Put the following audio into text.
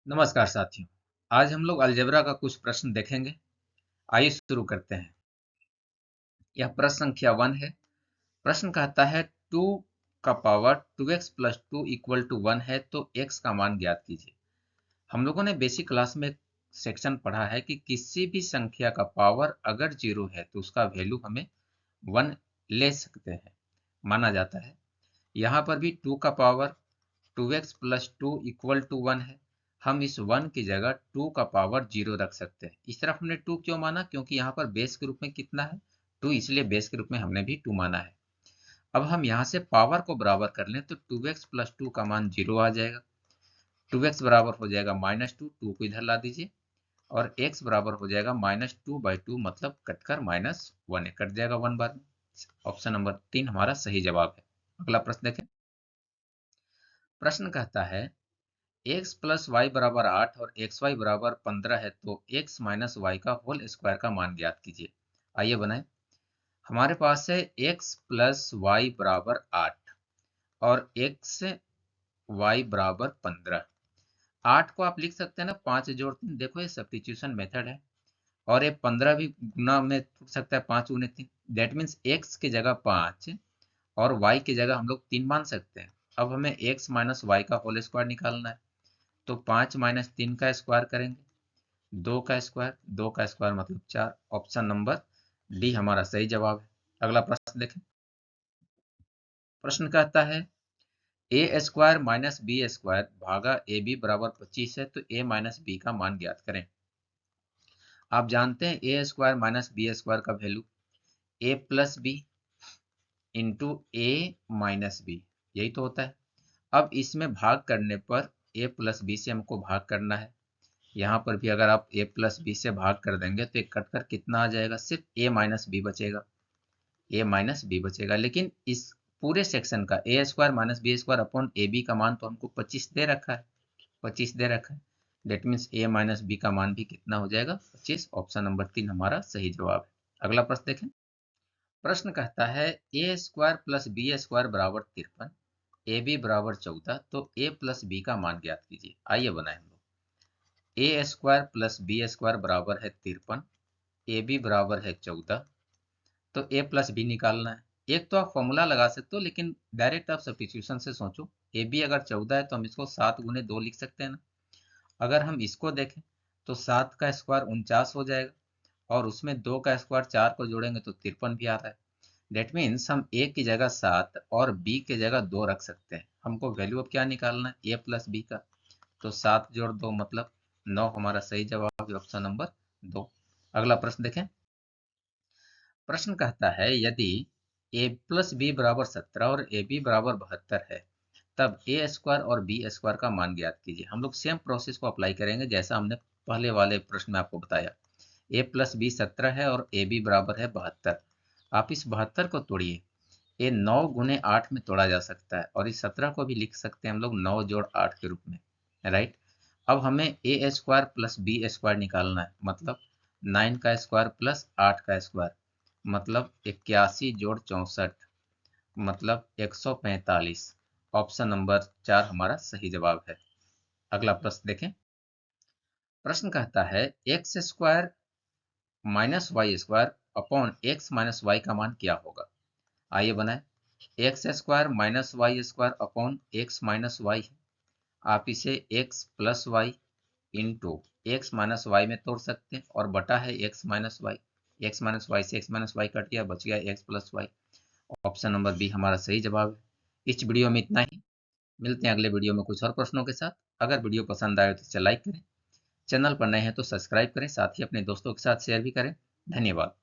नमस्कार साथियों। आज हम लोग अलजेब्रा का कुछ प्रश्न देखेंगे। आइए शुरू करते हैं। यह प्रश्न संख्या 1 है। प्रश्न कहता है 2 का power 2x plus 2 equal to 1 है तो x का मान ज्ञात कीजिए। हम लोगों ने बेसिक क्लास में एक सेक्शन पढ़ा है कि किसी भी संख्या का पावर अगर 0 है तो उसका वैल्यू हमें 1 ले सकते हैं, माना जाता है। यहाँ पर भी 2 का power 2x plus 2 equal to 1 है। हम इस 1 की जगह 2 का पावर 0 रख सकते हैं। इस तरफ हमने 2 क्यों माना? क्योंकि यहाँ पर बेस के रूप में कितना है? 2, इसलिए बेस के रूप में हमने भी 2 माना है। अब हम यहाँ से पावर को बराबर कर लें तो 2x प्लस 2 का मान 0 आ जाएगा। 2x बराबर हो जाएगा -2, 2 को इधर ला दीजिए और x बराबर हो जाएगा -2/2, मतलब कटकर -1 कट जाएगा 1 बार में। ऑप्शन नंबर 3 हमारा सही जवाब है। अगला प्रश्न देखें। प्रश्न कहता है x प्लस वाई बराबर 8 और एक्स वाई बराबर 15 है तो x माइनस वाई का होल स्क्वायर का मान ज्ञात कीजिए। आइए बनाएं। हमारे पास है x प्लस वाई बराबर 8 और x वाई बराबर 15। 8 को आप लिख सकते हैं ना 5 जोड़ 3, देखो ये सब्स्टिट्यूशन मेथड है। और ये 15 भी गुना में टूट सकता है 5 गुने 3, दैट मीन्स x की जगह 5 और y की जगह हम लोग 3 मान सकते हैं। अब हमें x माइनस वाई का होल स्क्वायर निकालना है तो 5 माइनस 3 का स्क्वायर करेंगे, 2 का स्क्वायर मतलब 4। ऑप्शन नंबर डी हमारा सही जवाब है। अगला प्रश्न देखें। प्रश्न कहता है ए स्क्वायर माइनस बी स्क्वायर भागा ए बी बराबर 25 है तो ए माइनस बी का मान ज्ञात करें। आप जानते हैं ए स्क्वायर माइनस बी स्क्वायर का वैल्यू ए प्लस बी इंटू ए माइनस बी, यही तो होता है। अब इसमें भाग करने पर ए प्लस बी से हमको भाग करना है। यहाँ पर भी अगर आप a प्लस बी से भाग कर देंगे तो एक कटकर कितना आ जाएगा? सिर्फ a माइनस बी बचेगा। a माइनस बी बचेगा, लेकिन इस पूरे सेक्शन का A square minus B square upon A B का मान तो हमको 25 दे रखा है। 25 दे रखा है, that means a minus B का मान भी कितना हो जाएगा? 25। ऑप्शन नंबर 3 हमारा सही जवाब है। अगला प्रश्न देखें। प्रश्न कहता है ए स्क्वायर प्लस बी स्क्वायर बराबर 53, ए बी बराबर 14 तो a प्लस बी का मान ज्ञात कीजिए। आइए बनाए हम लोग। ए स्क्वायर प्लस बी स्क्वायर बराबर है 53, ए बी बराबर है 14, तो ए प्लस बी निकालना है। एक तो आप फॉर्मूला लगा सकते हो, लेकिन डायरेक्ट आप सब्स्टिट्यूशन से सोचो। ए बी अगर 14 है तो हम इसको 7 गुने 2 लिख सकते हैं ना। अगर हम इसको देखें तो 7 का स्क्वायर 49 हो जाएगा और उसमें 2 का स्क्वायर 4 को जोड़ेंगे तो 53 भी आता है। डेट मीन्स हम ए की जगह 7 और बी की जगह 2 रख सकते हैं। हमको वैल्यू अब क्या निकालना है? ए प्लस बी का। तो 7 जोड़ 2 मतलब 9 हमारा सही जवाब है, ऑप्शन नंबर 2। अगला प्रश्न देखें। प्रश्न कहता है यदि a प्लस बी बराबर 17 और ए बी बराबर 72 है तब ए स्क्वायर और बी स्क्वायर का मान ज्ञात कीजिए। हम लोग सेम प्रोसेस को अप्लाई करेंगे जैसा हमने पहले वाले प्रश्न में आपको बताया। a प्लस बी 17 है और ए बी बराबर है 72। आप इस 72 को तोड़िए। ये 9 गुने 8 में तोड़ा जा सकता है और इस 17 को भी लिख सकते हैं हम लोग 9 जोड़ 8 के रूप में, राइट। अब हमें ए स्क्वायर प्लस बी स्क्वायर निकालना है, मतलब 9 का स्क्वायर प्लस 8 का स्क्वायर, मतलब 81 जोड़ 64, मतलब 145। ऑप्शन नंबर 4 हमारा सही जवाब है। अगला प्रश्न देखें। प्रश्न कहता है x square minus y square upon x minus y का मान क्या होगा। आइए बनाए। X square minus y square upon x minus y है। आप इसे x plus y into x minus y में तोड़ सकते हैं और बटा है x minus y. X minus y से एक्स माइनस वाई कट गया, बच गया x plus y. Option number B हमारा सही जवाब है। इस वीडियो में इतना ही। मिलते हैं अगले वीडियो में कुछ और प्रश्नों के साथ। अगर वीडियो पसंद आए तो इसे लाइक करें, चैनल पर नए हैं तो सब्सक्राइब करें, साथ ही अपने दोस्तों के साथ शेयर भी करें। धन्यवाद।